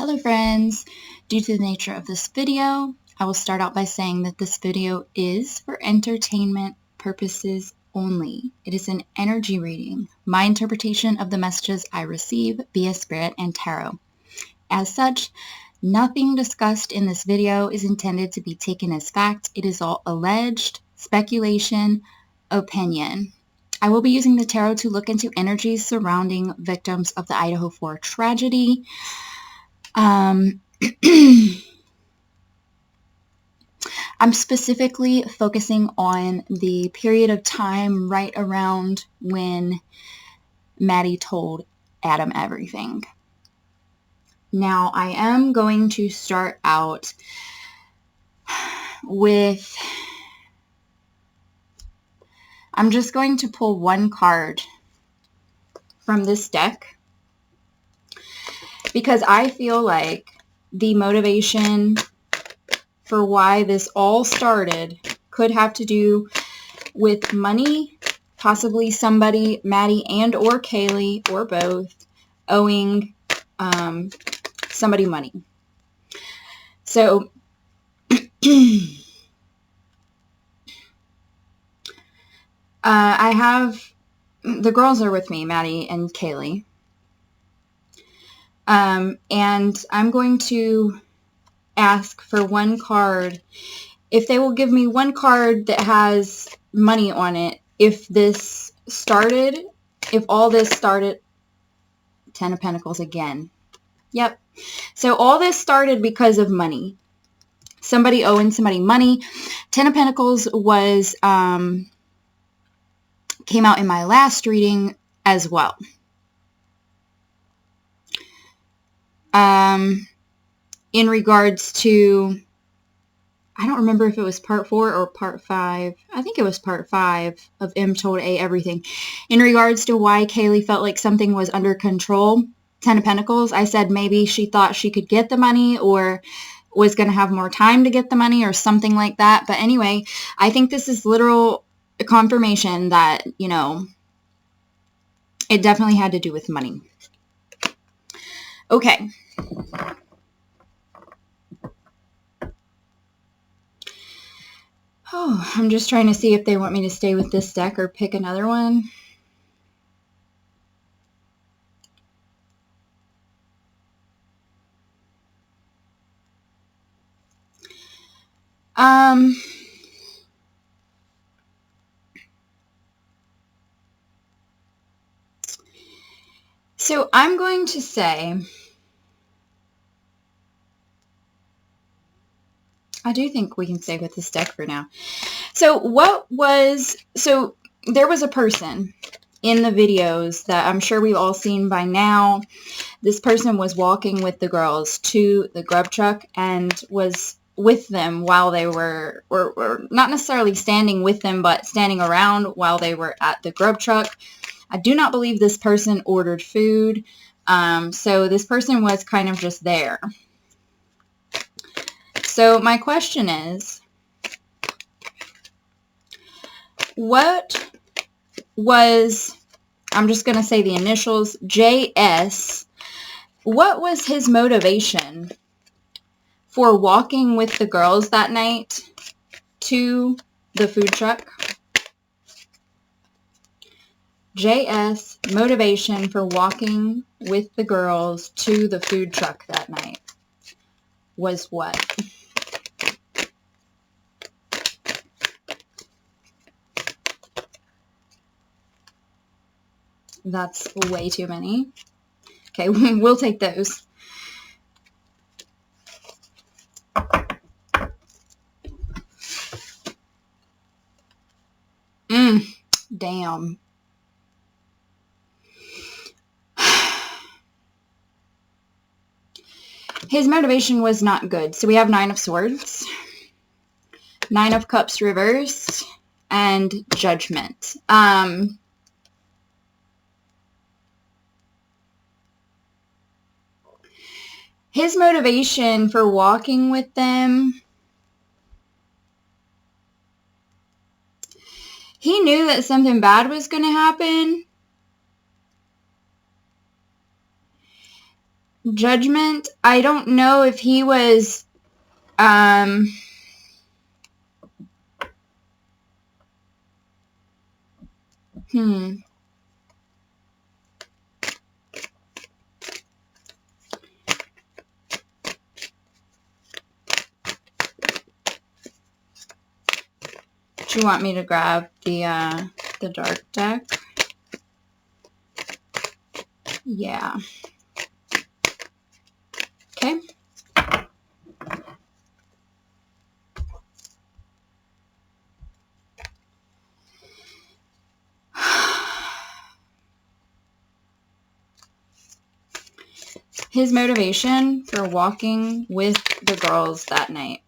Hello friends! Due to the nature of this video, I will start out by saying that this video is for entertainment purposes only. It is an energy reading, my interpretation of the messages I receive via Spirit and Tarot. As such, nothing discussed in this video is intended to be taken as fact. It is all alleged, speculation, opinion. I will be using the tarot to look into energies surrounding victims of the Idaho 4 tragedy. I'm specifically focusing on the period of time right around when Maddie told Adam everything. Now, I am going to start out with... I'm just going to pull one card from this deck because I feel like the motivation for why this all started could have to do with money, possibly somebody, Maddie and or Kaylee, or both, owing somebody money. So, I have, the girls are with me, Maddie and Kaylee. And I'm going to ask for one card. If they will give me one card that has money on it, if all this started, 10 of Pentacles again. Yep. So all this started because of money. Somebody owing somebody money. 10 of Pentacles was, came out in my last reading as well. In regards to, I don't remember if it was part 4 or part 5. I think it was part 5 of M told A everything. In regards to why Kaylee felt like something was under control, 10 of Pentacles, I said maybe she thought she could get the money or was going to have more time to get the money or something like that. But anyway, I think this is literal confirmation that, you know, it definitely had to do with money. Okay. Oh, I'm just trying to see if they want me to stay with this deck or pick another one. So I'm going to say, I do think we can stay with this deck for now. So there was a person in the videos that I'm sure we've all seen by now. This person was walking with the girls to the grub truck and was with them while they were, or not necessarily standing with them, but standing around while they were at the grub truck. I do not believe this person ordered food. So this person was kind of just there. So my question is, what was, I'm just going to say the initials, JS, what was his motivation for walking with the girls that night to the food truck? JS, motivation for walking with the girls to the food truck that night was what? That's way too many. Okay, we'll take those. Damn. His motivation was not good. So we have 9 of Swords, 9 of Cups reversed, and Judgment. His motivation for walking with them, he knew that something bad was going to happen. Judgment, I don't know if he was, Do you want me to grab the dark deck? Yeah. Okay. His motivation for walking with the girls that night.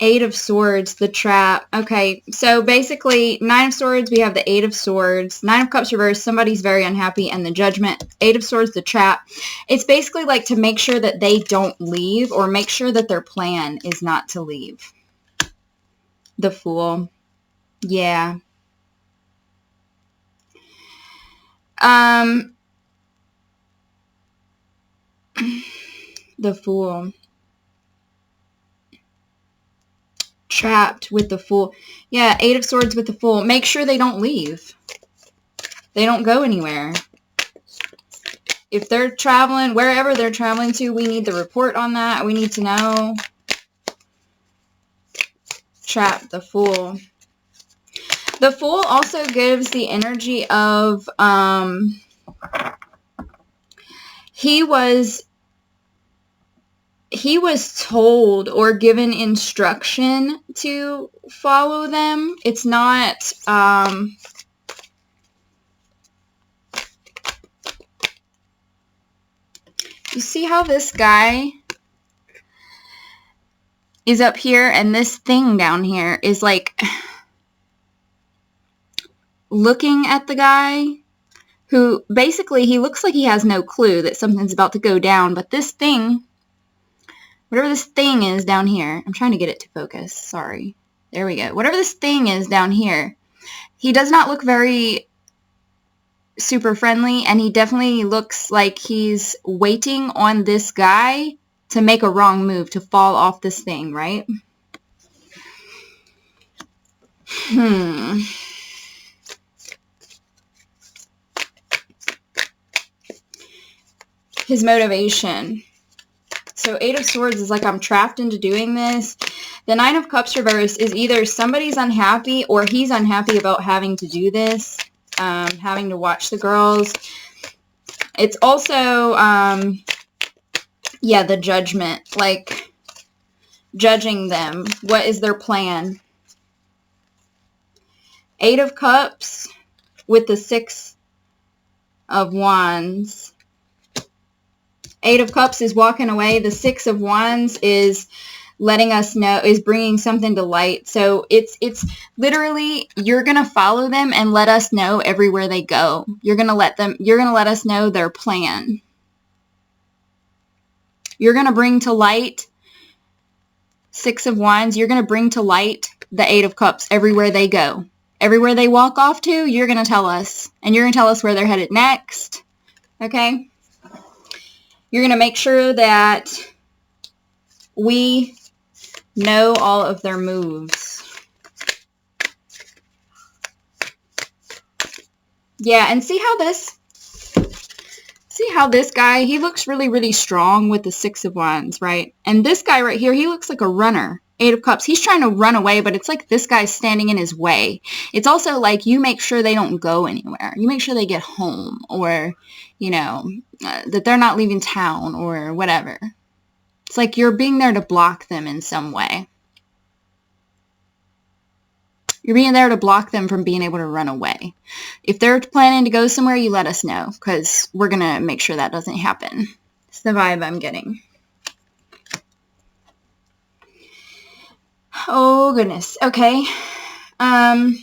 Eight of Swords, the trap. Okay, so basically, Nine of Swords, we have the Eight of Swords. Nine of Cups reversed, somebody's very unhappy, and the Judgment. Eight of Swords, the trap. It's basically like to make sure that they don't leave or make sure that their plan is not to leave. The Fool. Yeah. The Fool. Trapped with the Fool. Yeah, Eight of Swords with the Fool. Make sure they don't leave. They don't go anywhere. If they're traveling, wherever they're traveling to, we need the report on that. We need to know. Trap the Fool. The Fool also gives the energy of, he was told or given instruction to follow them. It's not, you see how this guy is up here and this thing down here is like looking at the guy who basically he looks like he has no clue that something's about to go down, but this thing, whatever this thing is down here, I'm trying to get it to focus, sorry. There we go. Whatever this thing is down here, he does not look very super friendly, and he definitely looks like he's waiting on this guy to make a wrong move, to fall off this thing, right? His motivation. So Eight of Swords is like, I'm trapped into doing this. The Nine of Cups reverse is either somebody's unhappy or he's unhappy about having to do this, having to watch the girls. It's also, yeah, the Judgment, like judging them. What is their plan? Eight of Cups with the Six of Wands. Eight of Cups is walking away. The Six of Wands is letting us know, is bringing something to light. So it's literally, you're going to follow them and let us know everywhere they go. You're going to let us know their plan. You're going to bring to light, Six of Wands, you're going to bring to light the Eight of Cups everywhere they go. Everywhere they walk off to, you're going to tell us. And you're going to tell us where they're headed next. Okay? You're going to make sure that we know all of their moves. Yeah, and see how this guy, he looks really, really strong with the Six of Wands, right? And this guy right here, he looks like a runner. Eight of Cups. He's trying to run away, but it's like this guy's standing in his way. It's also like you make sure they don't go anywhere. You make sure they get home, or, you know, that they're not leaving town or whatever. It's like you're being there to block them in some way. You're being there to block them from being able to run away. If they're planning to go somewhere, you let us know, because we're going to make sure that doesn't happen. It's the vibe I'm getting. Oh, goodness. Okay. I'm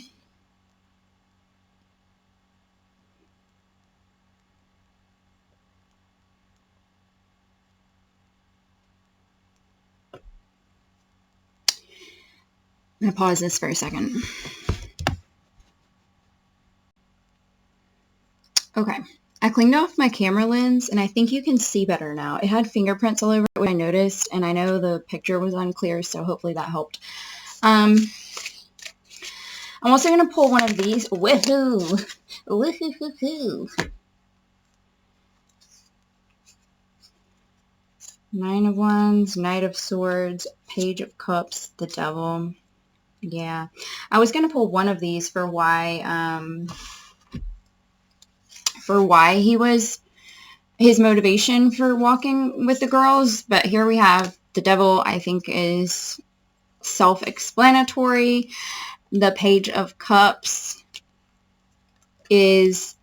going to pause this for a second. Okay. I cleaned off my camera lens, and I think you can see better now. It had fingerprints all over it, which I noticed, and I know the picture was unclear, so hopefully that helped. I'm also going to pull one of these. Woohoo! Woohoo-hoo-hoo! Nine of Wands, Knight of Swords, Page of Cups, the Devil. Yeah. I was going to pull one of these for why he was, his motivation for walking with the girls, but here we have the Devil. I think is self-explanatory. The Page of Cups is,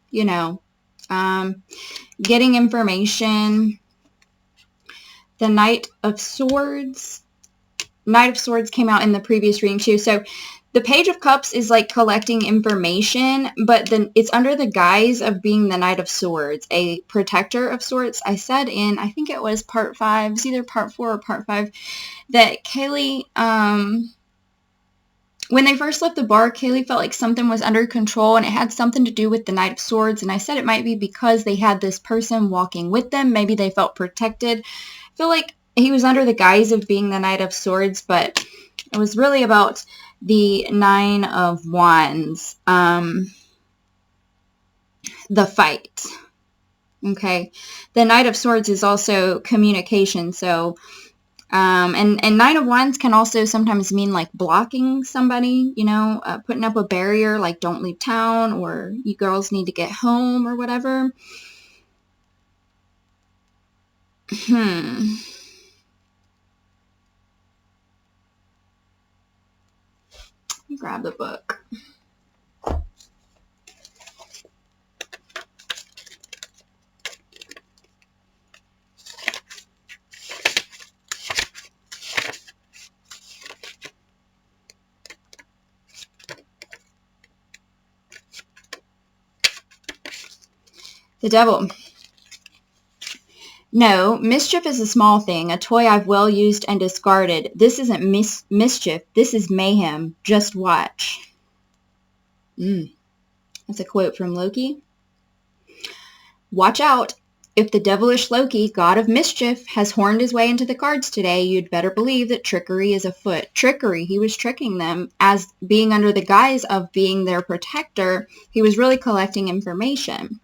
you know, getting information. The Knight of Swords came out in the previous reading too. So the Page of Cups is like collecting information, but then it's under the guise of being the Knight of Swords, a protector of sorts. I said in, I think it was part 5, it's either part 4 or part 5, that Kaylee, when they first left the bar, Kaylee felt like something was under control, and it had something to do with the Knight of Swords. And I said it might be because they had this person walking with them. Maybe they felt protected. I feel like he was under the guise of being the Knight of Swords, but it was really about the Nine of Wands, the fight. Okay. The Knight of Swords is also communication. So, and Nine of Wands can also sometimes mean like blocking somebody, you know, putting up a barrier, like don't leave town, or you girls need to get home, or whatever. Grab the book. The Devil. No, mischief is a small thing, a toy I've well used and discarded. This isn't mischief. This is mayhem. Just watch. That's a quote from Loki. Watch out. If the devilish Loki, god of mischief, has horned his way into the cards today, you'd better believe that trickery is afoot. Trickery. He was tricking them as being under the guise of being their protector. He was really collecting information.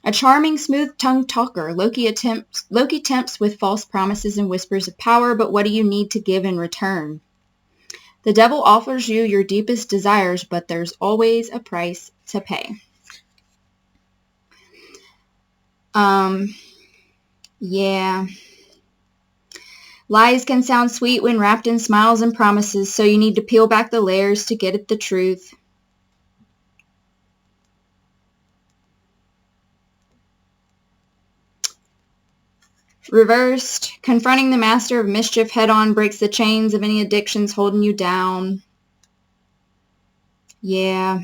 A charming, smooth-tongued talker, Loki tempts with false promises and whispers of power, but what do you need to give in return? The devil offers you your deepest desires, but there's always a price to pay. Yeah. Lies can sound sweet when wrapped in smiles and promises, so you need to peel back the layers to get at the truth. Reversed, confronting the master of mischief head-on breaks the chains of any addictions holding you down. Yeah.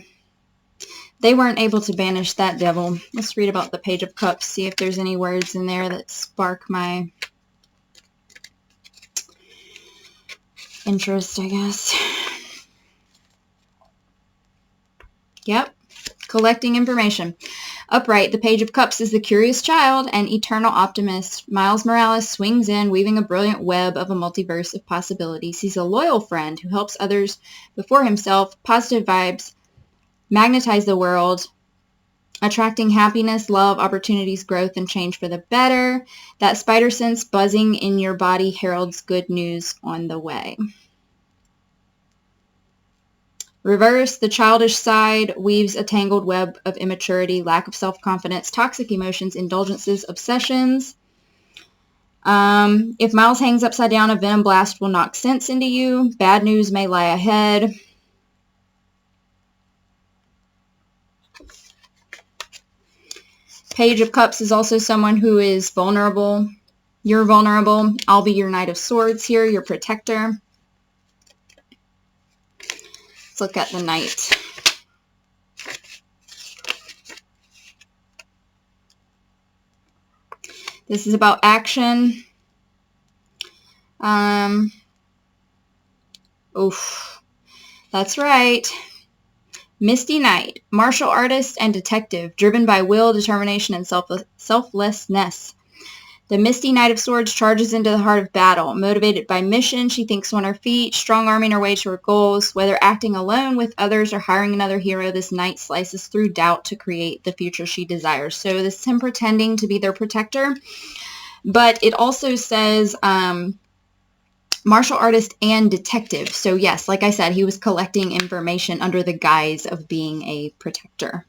They weren't able to banish that devil. Let's read about the Page of Cups, see if there's any words in there that spark my interest, I guess. Yep. Collecting information. Upright, the Page of Cups is the curious child and eternal optimist. Miles Morales swings in, weaving a brilliant web of a multiverse of possibilities. He's a loyal friend who helps others before himself. Positive vibes magnetize the world, attracting happiness, love, opportunities, growth, and change for the better. That spider sense buzzing in your body heralds good news on the way. Reverse, the childish side weaves a tangled web of immaturity, lack of self-confidence, toxic emotions, indulgences, obsessions. If Miles hangs upside down, a venom blast will knock sense into you. Bad news may lie ahead. Page of Cups is also someone who is vulnerable. You're vulnerable. I'll be your Knight of Swords here, your protector. Let's look at the Knight. This is about action. Oof. That's right. Misty Knight, martial artist and detective, driven by will, determination, and selflessness. The Misty Knight of Swords charges into the heart of battle. Motivated by mission, she thinks on her feet, strong-arming her way to her goals. Whether acting alone with others or hiring another hero, this knight slices through doubt to create the future she desires. So this is him pretending to be their protector. But it also says martial artist and detective. So yes, like I said, he was collecting information under the guise of being a protector.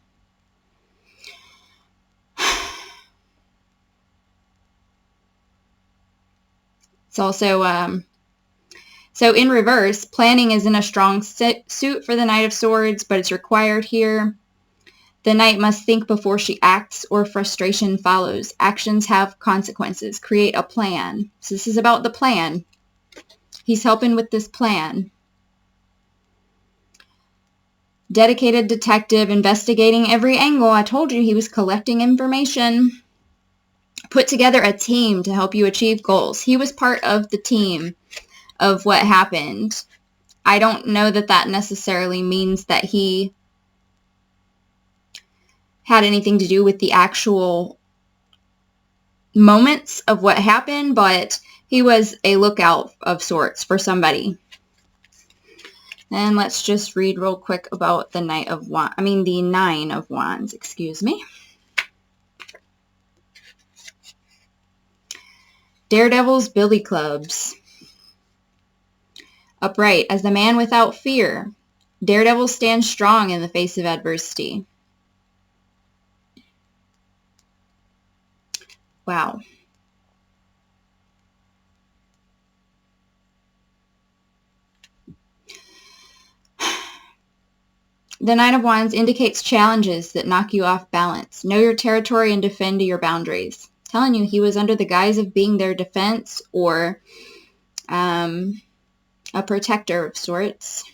It's also, so in reverse, planning isn't a strong suit for the Knight of Swords, but it's required here. The knight must think before she acts, or frustration follows. Actions have consequences. Create a plan. So this is about the plan. He's helping with this plan. Dedicated detective, investigating every angle. I told you he was collecting information. Put together a team to help you achieve goals. He was part of the team of what happened. I don't know that that necessarily means that he had anything to do with the actual moments of what happened, but he was a lookout of sorts for somebody. And let's just read real quick about the Nine of Wands, excuse me. Daredevil's billy clubs. Upright as the man without fear. Daredevil stands strong in the face of adversity. Wow. The Nine of Wands indicates challenges that knock you off balance. Know your territory and defend your boundaries. Telling you he was under the guise of being their defense or a protector of sorts.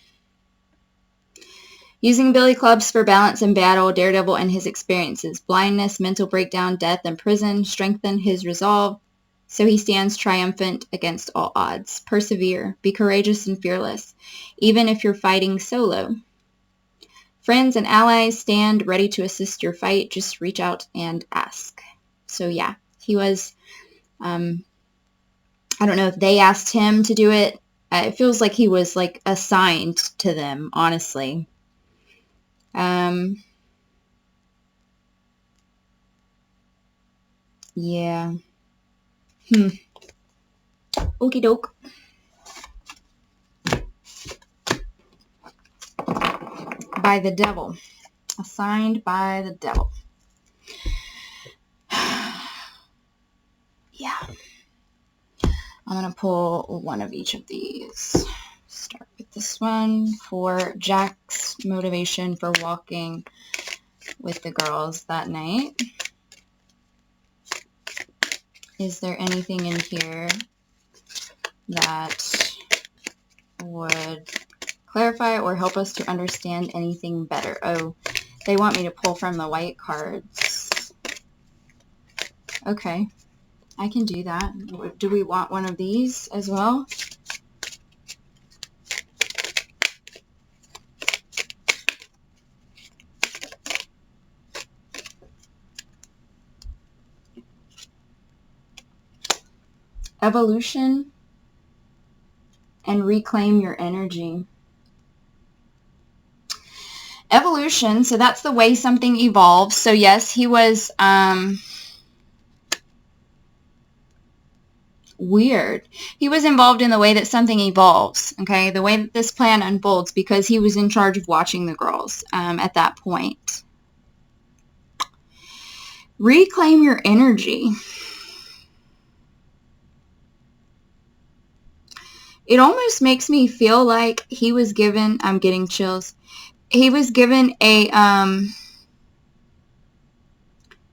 Using billy clubs for balance in battle, Daredevil and his experiences, blindness, mental breakdown, death, and prison, strengthen his resolve, so he stands triumphant against all odds. Persevere. Be courageous and fearless, even if you're fighting solo. Friends and allies stand ready to assist your fight. Just reach out and ask. So yeah, he was, I don't know if they asked him to do it. It feels like he was like assigned to them, honestly. Yeah. Okie doke. By the devil. Assigned by the devil. Yeah. I'm going to pull one of each of these. Start with this one for Jack's motivation for walking with the girls that night. Is there anything in here that would clarify or help us to understand anything better? Oh, they want me to pull from the white cards. Okay, I can do that. Do we want one of these as well? Evolution and reclaim your energy. Evolution, so that's the way something evolves. So yes, he was weird. He was involved in the way that something evolves, okay? The way that this plan unfolds, because he was in charge of watching the girls at that point. Reclaim your energy. It almost makes me feel like he was given, I'm getting chills, he was given a,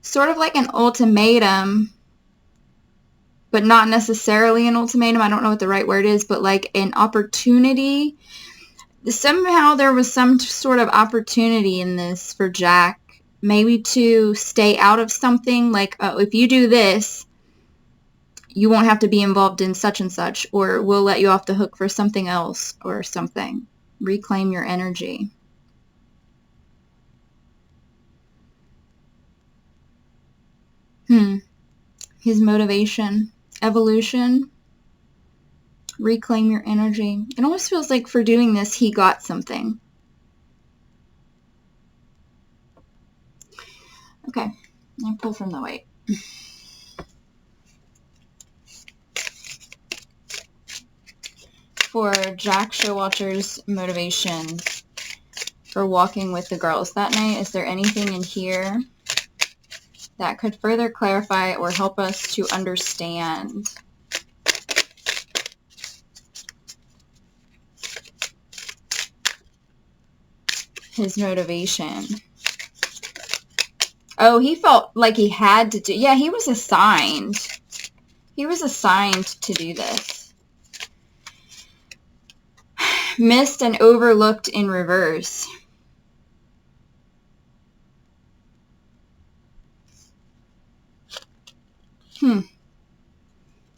sort of like an ultimatum, but not necessarily an ultimatum. I don't know what the right word is, but like an opportunity. Somehow there was some sort of opportunity in this for Jack, maybe to stay out of something, like, oh, if you do this, you won't have to be involved in such and such, or we'll let you off the hook for something else or something. Reclaim your energy. his motivation, evolution, reclaim your energy. It almost feels like for doing this, he got something. Okay, I pull from the white. For Jack Showalter's motivation for walking with the girls that night, is there anything in here that could further clarify or help us to understand his motivation? Oh, he felt like he had to do... Yeah, he was assigned. He was assigned to do this. Missed and overlooked in reverse.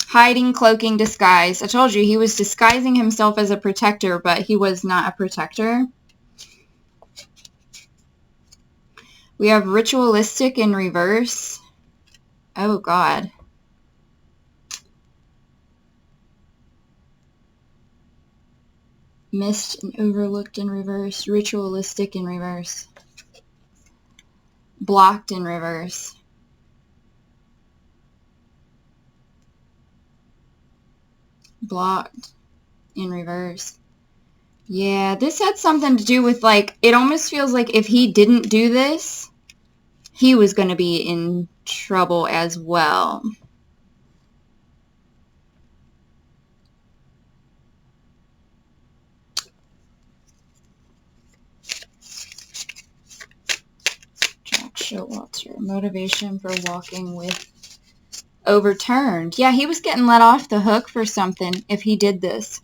Hiding, cloaking, disguise. I told you he was disguising himself as a protector, but he was not a protector. We have ritualistic in reverse. Oh, God. Missed and overlooked in reverse. Ritualistic in reverse. Blocked in reverse. Blocked in reverse. Yeah, this had something to do with, like, it almost feels like if he didn't do this, he was going to be in trouble as well. Jack Showalter, motivation for walking with overturned. Yeah, he was getting let off the hook for something if he did this.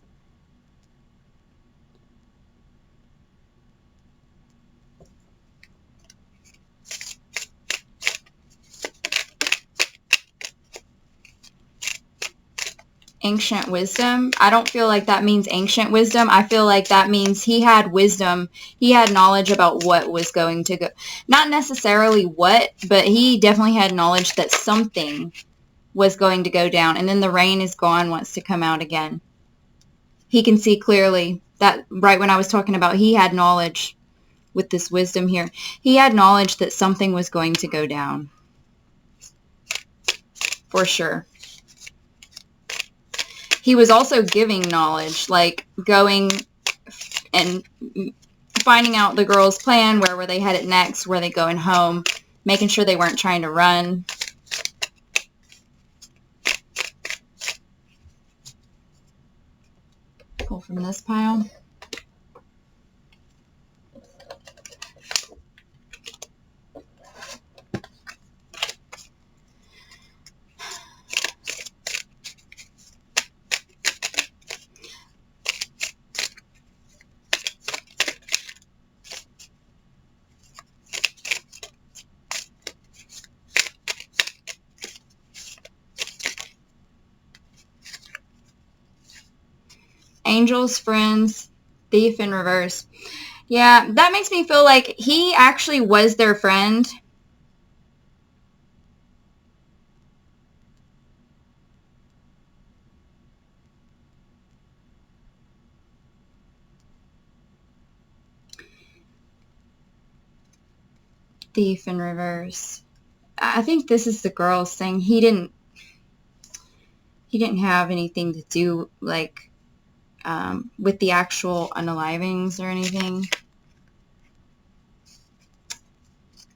Ancient wisdom. I don't feel like that means ancient wisdom. I feel like that means he had wisdom. He had knowledge about what was going to go. Not necessarily what, but he definitely had knowledge that something was going to go down. And then the rain is gone, wants to come out again. He can see clearly that right when I was talking about he had knowledge with this wisdom here. He had knowledge that something was going to go down. For sure. He was also giving knowledge, like going and finding out the girls' plan, where were they headed next, were they going home, making sure they weren't trying to run. Pull from this pile. Angels, friends, thief in reverse. Yeah, that makes me feel like he actually was their friend. Thief in reverse. I think this is the girl saying he didn't have anything to do, like, with the actual unalivings or anything.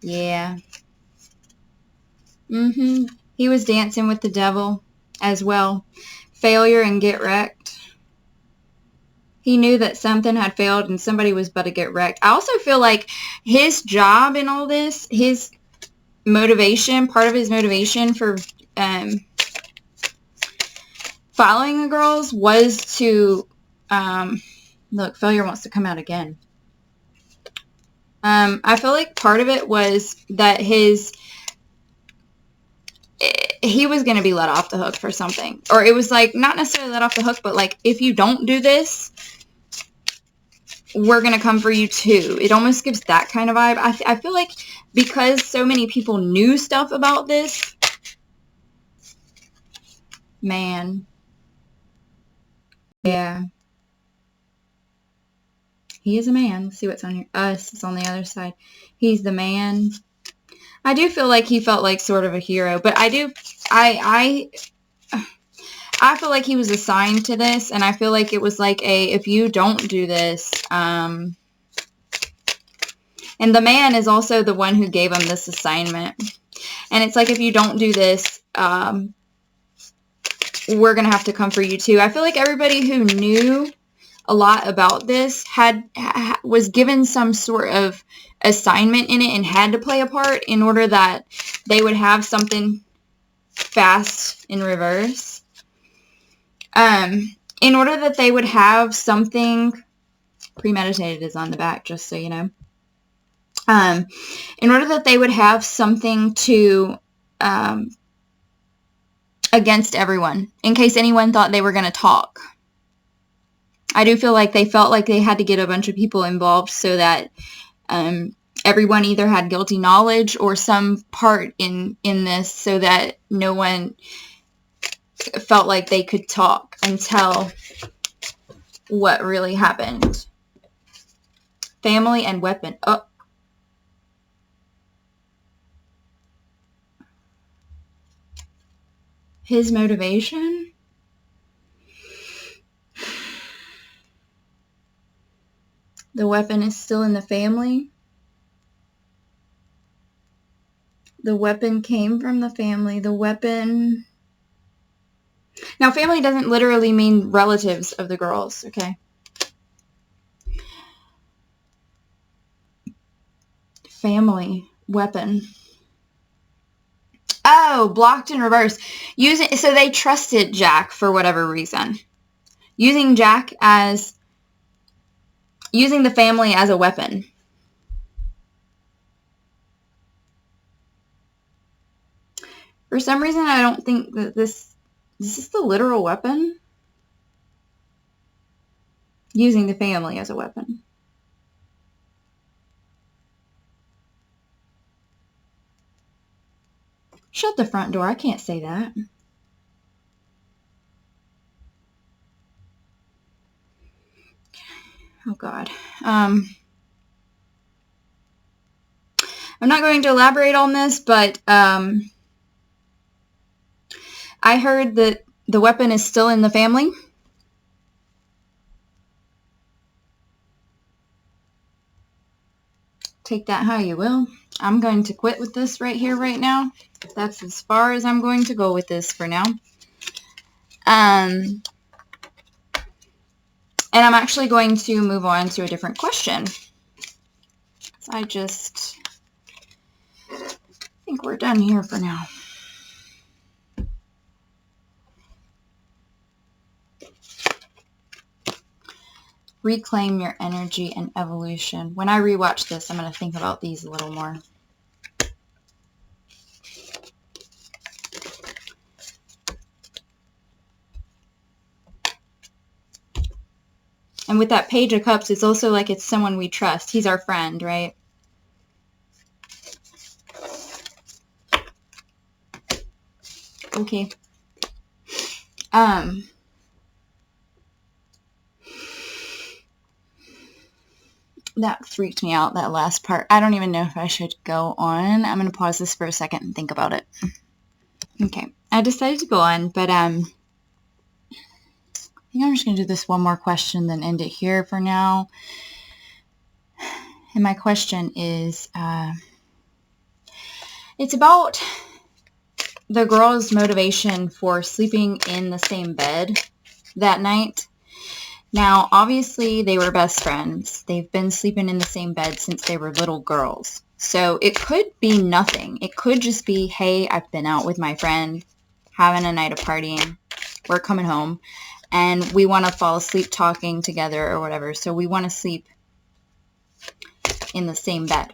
Yeah. He was dancing with the devil as well. Failure and get wrecked. He knew that something had failed and somebody was about to get wrecked. I also feel like his job in all this, his motivation, part of his motivation for following the girls was to, look, failure wants to come out again. I feel like part of it was that he was going to be let off the hook for something. Or it was like, not necessarily let off the hook, but like, if you don't do this, we're going to come for you too. It almost gives that kind of vibe. I feel like because so many people knew stuff about this, Man. Yeah. He is a man. Let's see what's on here. Us is on the other side. He's the man. I do feel like he felt like sort of a hero, but I feel like he was assigned to this, and I feel like it was like if you don't do this, and the man is also the one who gave him this assignment. And it's like, if you don't do this, we're going to have to come for you too. I feel like everybody who knew a lot about this was given some sort of assignment in it and had to play a part in order that they would have something fast in reverse. In order that they would have something premeditated is on the back, just so you know. In order that they would have something to against everyone, in case anyone thought they were going to talk. I do feel like they felt like they had to get a bunch of people involved so that everyone either had guilty knowledge or some part in this, so that no one felt like they could talk and tell what really happened. Family and weapon. Oh. His motivation? The weapon is still in the family. The weapon came from the family. The weapon... Now, family doesn't literally mean relatives of the girls, okay? Family, weapon. Oh, blocked in reverse. So they trusted Jack for whatever reason. Using the family as a weapon. For some reason, I don't think that this is the literal weapon. Using the family as a weapon. Shut the front door. I can't say that. Oh, God. I'm not going to elaborate on this, but I heard that the weapon is still in the family. Take that how you will. I'm going to quit with this right here, right now. That's as far as I'm going to go with this for now. And I'm actually going to move on to a different question. I think we're done here for now. Reclaim your energy and evolution. When I rewatch this, I'm going to think about these a little more. And with that Page of Cups, it's also like it's someone we trust. He's our friend, right? Okay. That freaked me out, that last part. I don't even know if I should go on. I'm going to pause this for a second and think about it. Okay. I decided to go on, but I think I'm just going to do this one more question, then end it here for now. And my question is, it's about the girl's motivation for sleeping in the same bed that night. Now, obviously, they were best friends. They've been sleeping in the same bed since they were little girls. So it could be nothing. It could just be, hey, I've been out with my friend, having a night of partying. We're coming home, and we want to fall asleep talking together or whatever. So we want to sleep in the same bed.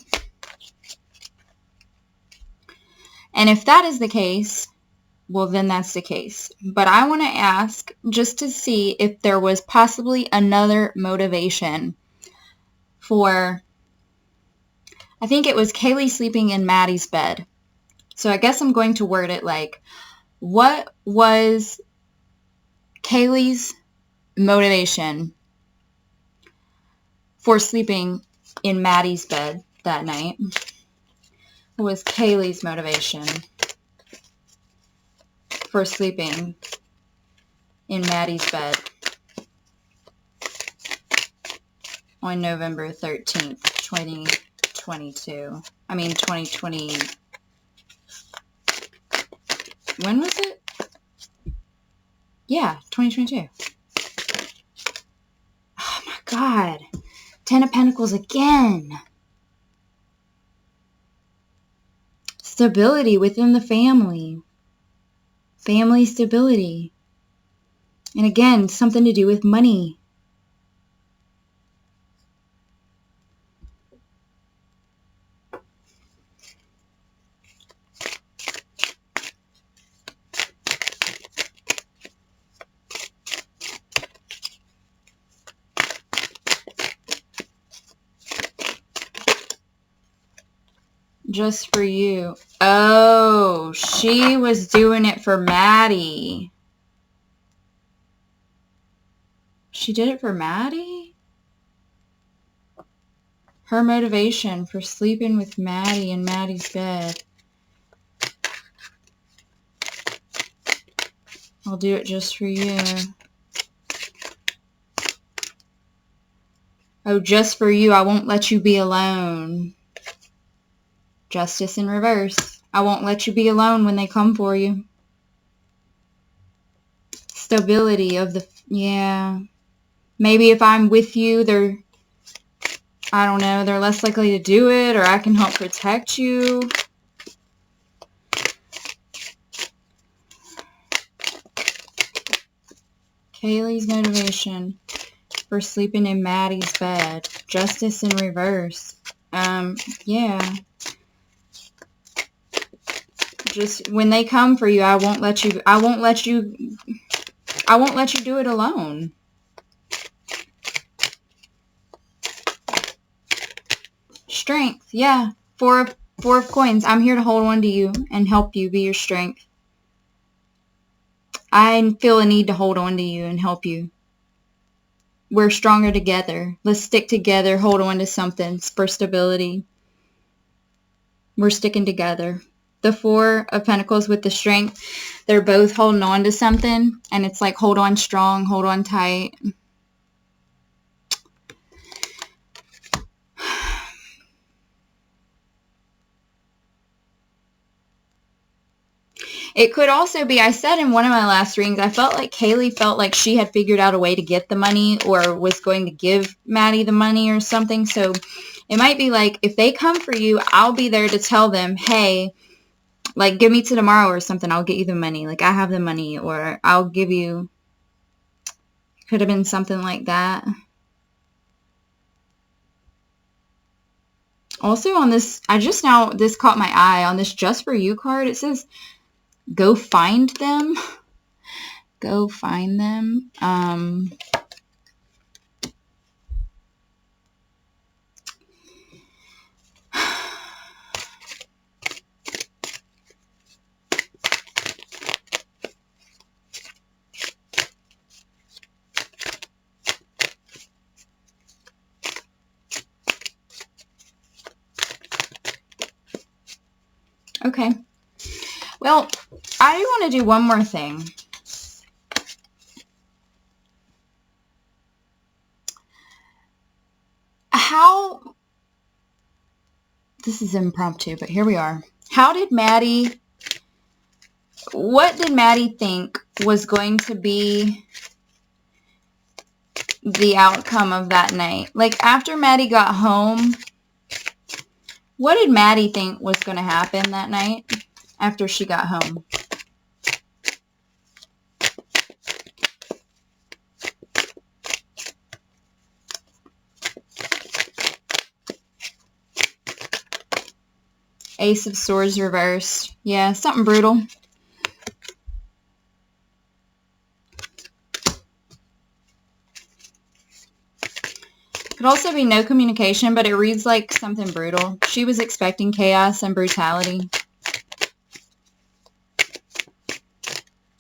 And if that is the case, well, then that's the case. But I want to ask just to see if there was possibly another motivation for, I think it was Kaylee sleeping in Maddie's bed. So I guess I'm going to word it like, what was Kaylee's motivation for sleeping in Maddie's bed that night. What was Kaylee's motivation for sleeping in Maddie's bed on November 13th, 2022? I mean, 2020. When was it? Yeah, 2022. Oh my God. 10 of Pentacles again. Stability within the family. Family stability. And again, something to do with money. Just for you. Oh, she was doing it for Maddie. She did it for Maddie? Her motivation for sleeping with Maddie in Maddie's bed. I'll do it just for you. Oh, just for you. I won't let you be alone. Justice in reverse. I won't let you be alone when they come for you. Stability of the... Yeah. Maybe if I'm with you, they're... I don't know. They're less likely to do it, or I can help protect you. Kaylee's motivation for sleeping in Maddie's bed. Justice in reverse. Yeah. Just when they come for you, I won't let you do it alone. Strength. Yeah. Four of coins. I'm here to hold on to you and help you be your strength. I feel a need to hold on to you and help you. We're stronger together. Let's stick together, hold on to something for stability. We're sticking together. The Four of Pentacles with the Strength, they're both holding on to something, and it's like hold on strong, hold on tight. It could also be, I said in one of my last readings, I felt like Kaylee felt like she had figured out a way to get the money or was going to give Maddie the money or something. So it might be like, if they come for you, I'll be there to tell them, hey, like, give me to tomorrow or something. I'll get you the money. Like, I have the money, or I'll give you. Could have been something like that. Also on this, this caught my eye. On this Just For You card, it says, go find them. Go find them. Okay. Well, I want to do one more thing. This is impromptu, but here we are. What did Maddie think was going to be the outcome of that night? Like, after Maddie got home, what did Maddie think was going to happen that night after she got home? Ace of Swords reversed. Yeah, something brutal. Could also be no communication, but it reads like something brutal. She was expecting chaos and brutality.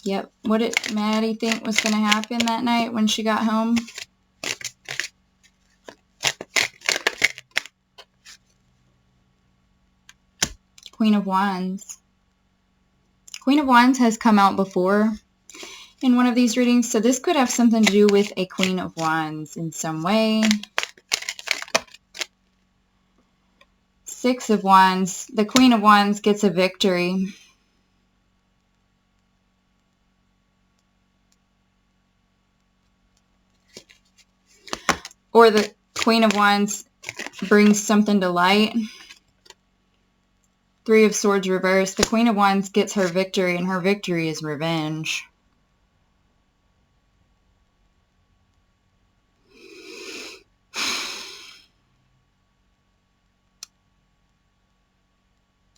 Yep. What did Maddie think was going to happen that night when she got home? Queen of Wands. Queen of Wands has come out before in one of these readings, so this could have something to do with a Queen of Wands in some way. Six of Wands. The Queen of Wands gets a victory. Or the Queen of Wands brings something to light. Three of Swords reversed. The Queen of Wands gets her victory, and her victory is revenge.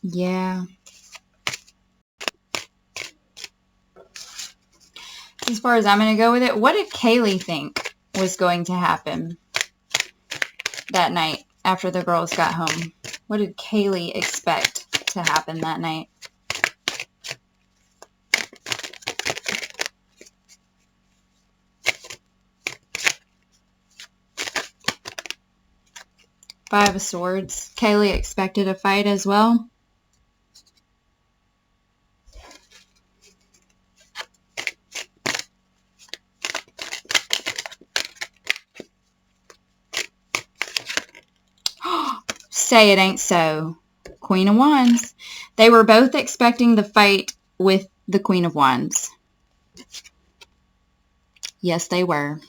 Yeah. As far as I'm going to go with it, what did Kaylee think was going to happen that night after the girls got home? What did Kaylee expect to happen that night? Five of Swords. Kaylee expected a fight as well. Say it ain't so. Queen of Wands. They were both expecting the fight with the Queen of Wands. Yes, they were.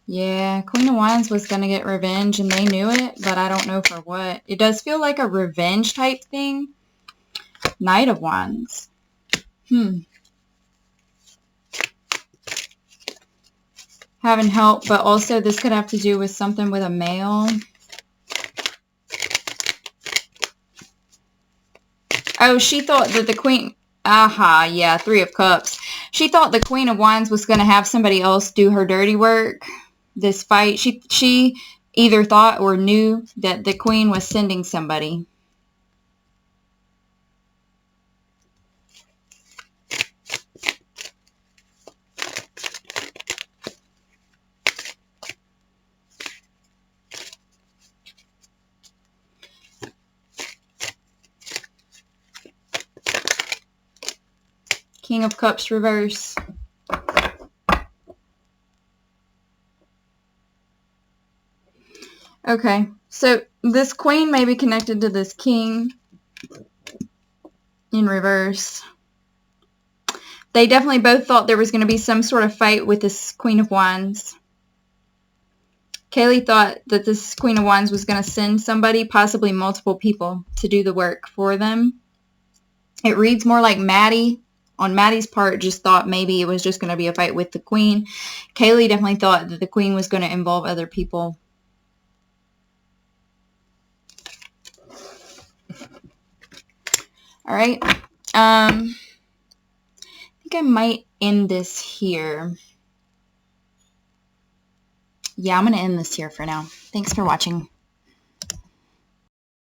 Yeah, Queen of Wands was going to get revenge, and they knew it, but I don't know for what. It does feel like a revenge type thing. Knight of Wands. Having help, but also this could have to do with something with a male. Oh, she thought that the Queen... Aha, yeah, Three of Cups. She thought the Queen of Wands was going to have somebody else do her dirty work. This fight, she either thought or knew that the Queen was sending somebody. King of Cups reverse. Okay, so this Queen may be connected to this King in reverse. They definitely both thought there was going to be some sort of fight with this Queen of Wands. Kaylee thought that this Queen of Wands was going to send somebody, possibly multiple people, to do the work for them. It reads more like Maddie, on Maddie's part, just thought maybe it was just going to be a fight with the Queen. Kaylee definitely thought that the Queen was going to involve other people. All right. I think I might end this here. Yeah, I'm going to end this here for now. Thanks for watching.